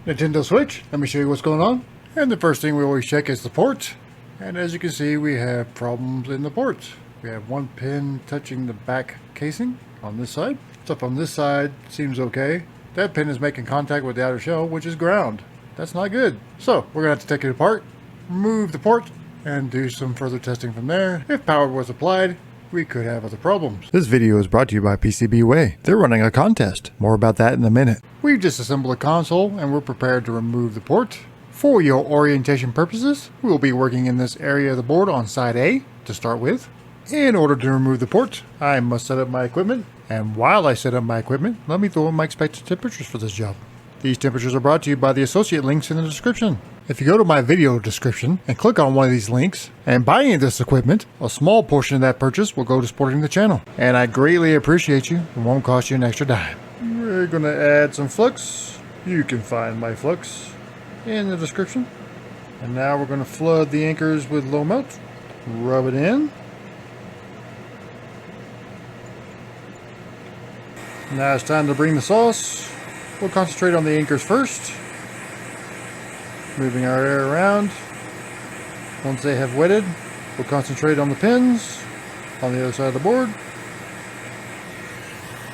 Nintendo Switch, let me show you what's going on. And the first thing we always check is the port. And as you can see, we have problems in the ports. We have one pin touching the back casing on this side. Stuff on this side seems okay. That pin is making contact with the outer shell, which is ground. That's not good. So we're gonna have to take it apart, remove the port, and do some further testing from there. If power was applied, we could have other problems. This video is brought to you by PCB. They're running a contest. More about that in a minute. We've disassembled a console and we're prepared to remove the port. For your orientation purposes, we'll be working in this area of the board on side A to start with. In order to remove the port, I must set up my equipment. And while I set up my equipment, let me throw in my expected temperatures for this job. These temperatures are brought to you by the associate links in the description. If you go to my video description and click on one of these links and buy any of this equipment, a small portion of that purchase will go to supporting the channel. And I greatly appreciate you. It won't cost you an extra dime. We're going to add some flux. You can find my flux in the description. And now we're going to flood the anchors with low melt. Rub it in. Now it's time to bring the sauce. We'll concentrate on the anchors first. Moving our air around. Once they have wetted, we'll concentrate on the pins on the other side of the board.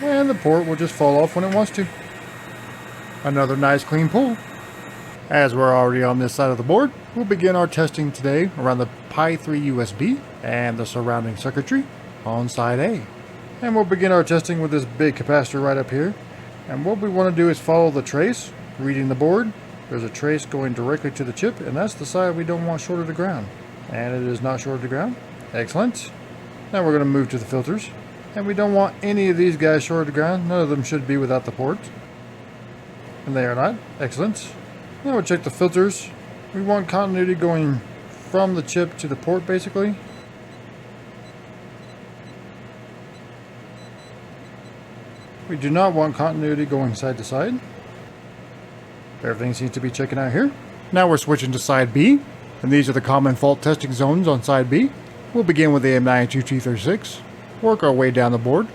And the port will just fall off when it wants to. Another nice clean pull. As we're already on this side of the board, we'll begin our testing today around the Pi 3 USB and the surrounding circuitry on side A. And we'll begin our testing with this big capacitor right up here. And what we want to do is follow the trace, reading the board. There's a trace going directly to the chip, and that's the side we don't want short of the ground. And it is not short of the ground. Excellent. Now we're going to move to the filters. And we don't want any of these guys short of the ground. None of them should be without the port. And they are not. Excellent. Now we'll check the filters. We want continuity going from the chip to the port, basically. We do not want continuity going side to side. Everything seems to be checking out here. Now we're switching to side B, and these are the common fault testing zones on side B. We'll begin with the M92T36, work our way down the board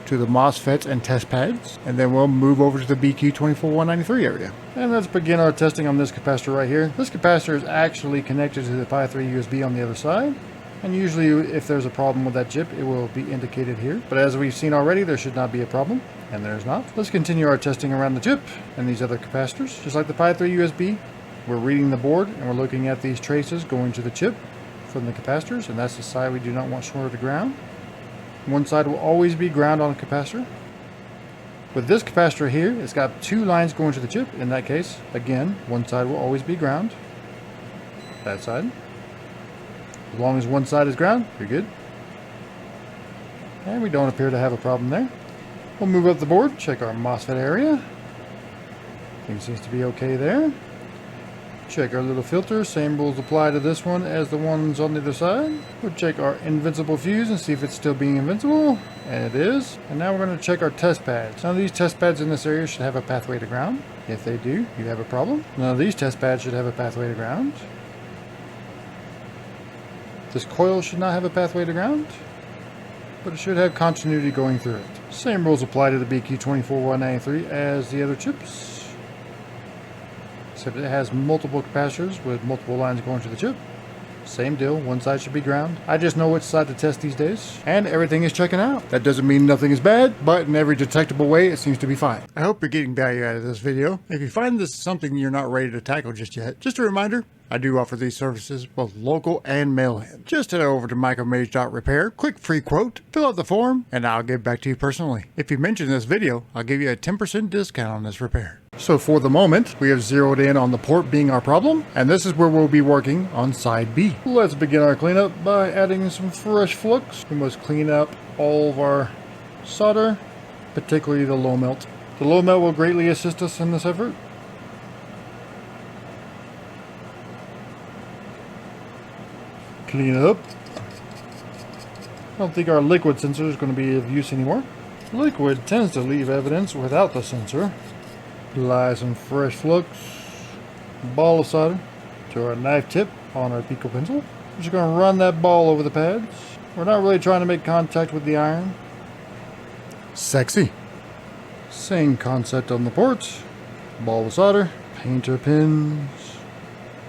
to the MOSFETs and test pads, and then we'll move over to the BQ24193 area. And let's begin our testing on this capacitor right here. This capacitor is actually connected to the Pi 3 USB on the other side. And usually if there's a problem with that chip, it will be indicated here. But as we've seen already, there should not be a problem. And there's not. Let's continue our testing around the chip and these other capacitors. Just like the Pi 3 USB, we're reading the board and we're looking at these traces going to the chip from the capacitors. And that's the side we do not want short of the ground. One side will always be ground on a capacitor. With this capacitor here, it's got two lines going to the chip. In that case, again, one side will always be ground. That side. As long as one side is ground, you're good. And we don't appear to have a problem there. We'll move up the board, check our MOSFET area. Everything seems to be okay there. Check our little filter. Same rules apply to this one as the ones on the other side. We'll check our invincible fuse and see if it's still being invincible. And it is. And now we're going to check our test pads. None of these test pads in this area should have a pathway to ground. If they do, you have a problem. None of these test pads should have a pathway to ground. This coil should not have a pathway to ground, but it should have continuity going through it. Same rules apply to the BQ24193 as the other chips, except it has multiple capacitors with multiple lines going to the chip. Same deal, one side should be ground. I just know which side to test these days, and everything is checking out. That doesn't mean nothing is bad, but in every detectable way, it seems to be fine. I hope you're getting value out of this video. If you find this something you're not ready to tackle just yet, just a reminder, I do offer these services, both local and mail-in. Just head over to micromage.repair, click free quote, fill out the form, and I'll get back to you personally. If you mention this video, I'll give you a 10% discount on this repair. So for the moment, we have zeroed in on the port being our problem, and this is where we'll be working on side B. Let's begin our cleanup by adding some fresh flux. We must clean up all of our solder, particularly the low melt. The low melt will greatly assist us in this effort. Clean it up. I don't think our liquid sensor is going to be of use anymore. Liquid tends to leave evidence without the sensor. Apply some fresh flux, ball of solder to our knife tip on our Pico pencil. We're just going to run that ball over the pads. We're not really trying to make contact with the iron. Sexy. Same concept on the ports. Ball of solder, painter pins,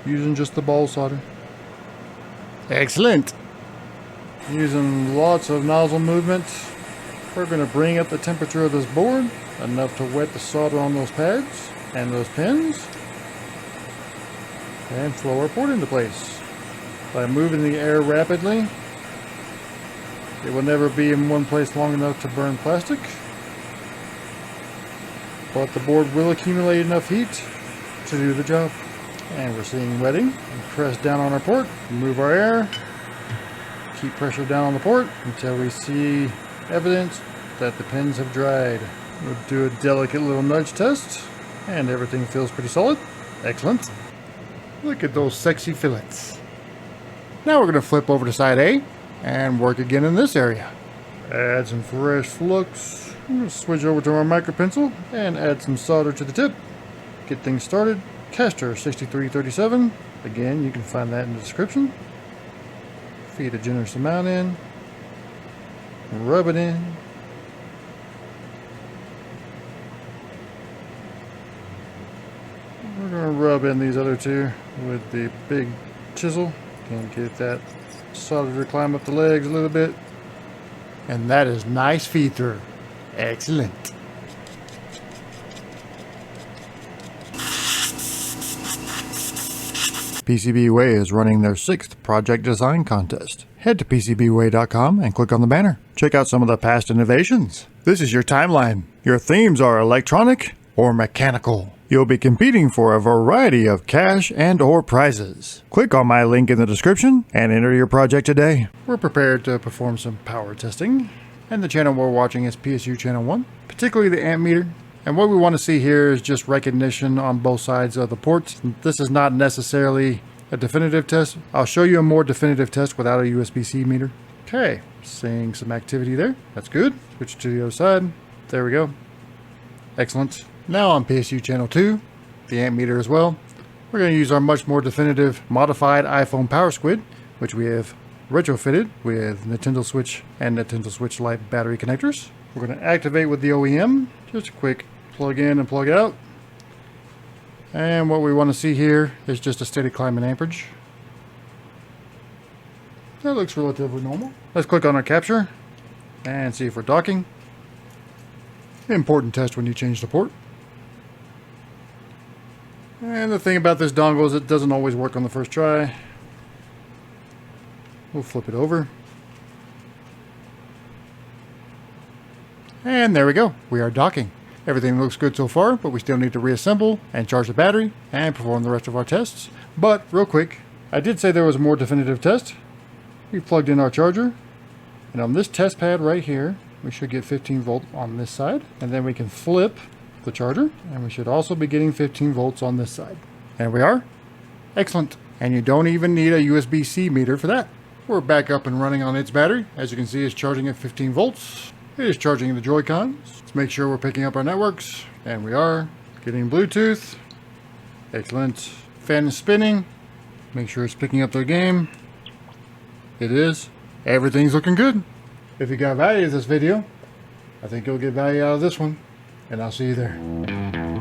using just the ball solder. Excellent. Using lots of nozzle movement, we're going to bring up the temperature of this board enough to wet the solder on those pads and those pins and flow our port into place. By moving the air rapidly, it will never be in one place long enough to burn plastic, but the board will accumulate enough heat to do the job. And we're seeing wetting. And press down on our port, move our air, keep pressure down on the port until we see evidence that the pins have dried. We'll do a delicate little nudge test, and everything feels pretty solid. Excellent. Look at those sexy fillets. Now we're going to flip over to side A and work again in this area. Add some fresh flux. I'm going to switch over to our micro pencil and add some solder to the tip. Get things started. Caster 6337. Again, you can find that in the description. Feed a generous amount in. Rub it in. We're going to rub in these other two with the big chisel and get that solder to climb up the legs a little bit. And that is nice feed through. Excellent. PCBWay is running their 6th project design contest. Head to PCBWay.com and click on the banner. Check out some of the past innovations. This is your timeline. Your themes are electronic or mechanical. You'll be competing for a variety of cash and or prizes. Click on my link in the description and enter your project today. We're prepared to perform some power testing, and the channel we're watching is PSU channel 1, particularly the amp meter. And what we want to see here is just recognition on both sides of the ports. This is not necessarily a definitive test. I'll show you a more definitive test without a USB-C meter. Okay, seeing some activity there. That's good. Switch to the other side. There we go. Excellent. Now on PSU channel 2, the amp meter as well, we're going to use our much more definitive modified iPhone Power Squid, which we have retrofitted with Nintendo Switch and Nintendo Switch Lite battery connectors. We're going to activate with the OEM, just a quick plug in and plug out. And what we want to see here is just a steady climb in amperage. That looks relatively normal. Let's click on our capture and see if we're docking. Important test when you change the port. And the thing about this dongle is it doesn't always work on the first try. We'll flip it over. And there we go. We are docking. Everything looks good so far, but we still need to reassemble and charge the battery and perform the rest of our tests. But real quick, I did say there was a more definitive test. We plugged in our charger, and on this test pad right here, we should get 15 volts on this side, and then we can flip the charger, and we should also be getting 15 volts on this side. There we are. Excellent. And you don't even need a USB-C meter for that. We're back up and running on its battery. As you can see, it's charging at 15 volts. It is charging the Joy-Cons. Let's make sure we're picking up our networks, and we are. Getting Bluetooth. Excellent. Fan is spinning. Make sure it's picking up the game. It is. Everything's looking good. If you got value out of this video, I think you'll get value out of this one, and I'll see you there.